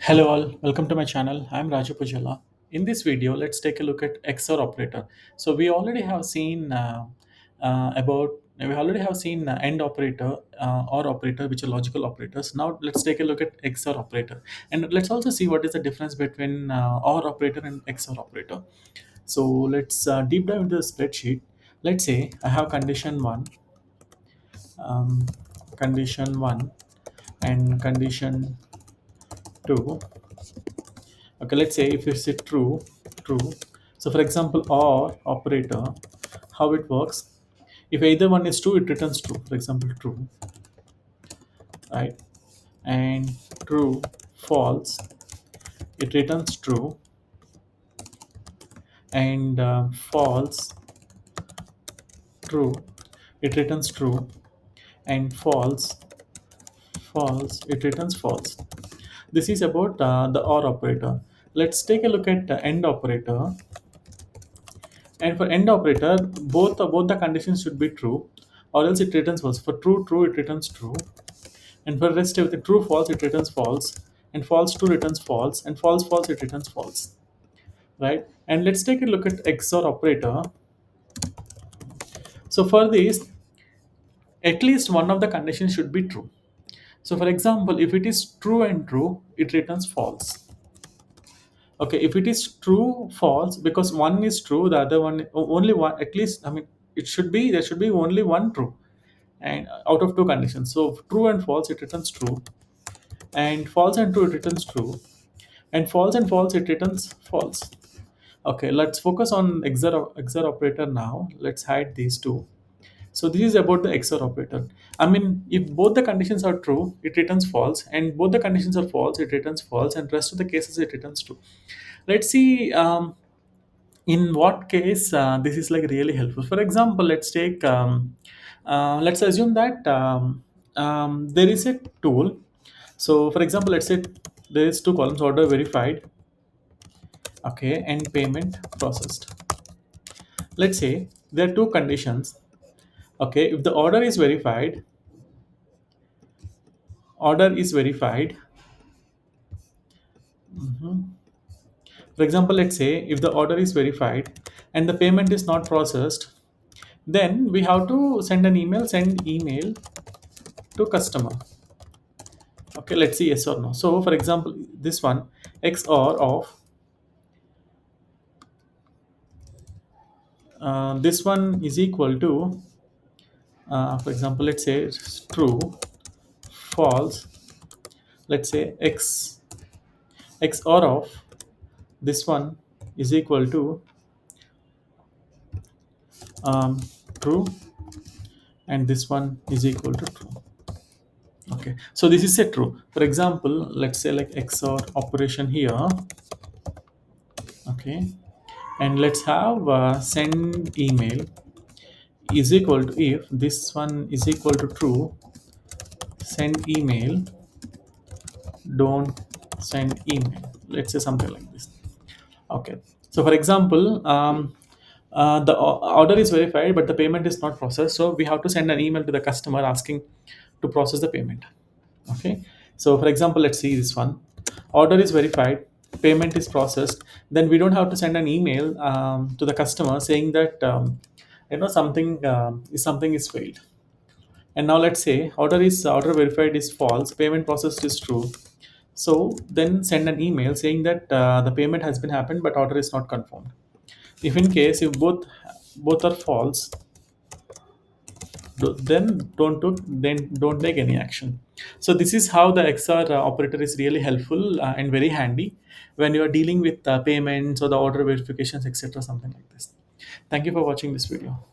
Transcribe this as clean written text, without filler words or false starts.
Hello all, welcome to my channel. I'm Rajiv Pujala. In this video, let's take a look at XOR operator. So we already have seen AND operator, OR operator, which are logical operators. Now let's take a look at XOR operator, and let's also see what is the difference between OR operator and XOR operator. So let's deep dive into the spreadsheet. Let's say I have um, condition one, and condition two. Okay, let's say if you say true. So for example, or operator, how it works, if either one is true, it returns true. For example, true, right? And true, false, it returns true. And false, true, it returns true. And false, it returns false. This is about the or operator. Let's take a look at the end operator. And for end operator, both the conditions should be true, or else it returns false. For true, it returns true, and for rest everything true, false, it returns false, and false true returns false, and false, it returns false, right? And let's take a look at XOR operator. So for this, at least one of the conditions should be true. So for example, if it is true and true, it returns false. Okay, if it is true, false, because one is true, the other one only one. At least, I mean, it should be there should be only one true, and out of two conditions. So true and false, it returns true, and false and true, it returns true, and false, it returns false. Okay, let's focus on XOR operator now. Let's hide these two. So this is about the XOR operator. I mean, if both the conditions are true, it returns false, and both the conditions are false, it returns false, and rest of the cases it returns true. Let's see in what case this is like really helpful. For example, let's assume that there is a tool. So for example, let's say there is two columns: order verified, okay, and payment processed. Let's say there are two conditions. Okay, if the order is verified. Mhm. For example, let's say if the order is verified and the payment is not processed, then we have to send email to customer. Okay, let's see yes or no. So for example, this one, XOR of this one is equal to, for example, let's say it's true, false. Let's say XOR of this one is equal to um, true, and this one is equal to true. Okay, so this is a true. For example, let's say like XOR operation here. Okay, and let's have send email is equal to, if this one is equal to true, send email, don't send email. Let's say something like this. Okay, so for example, the order is verified but the payment is not processed, so we have to send an email to the customer asking to process the payment. Okay, so for example, let's see this one: order is verified, payment is processed. Then we don't have to send an email to the customer saying that something is failed. And now let's say order verified is false, payment processed is true. So then send an email saying that the payment has been happened but order is not confirmed. If in case if both are false, then don't take any action. So this is how the XOR operator is really helpful and very handy when you are dealing with payments or the order verifications, etc. Something like this. Thank you for watching this video.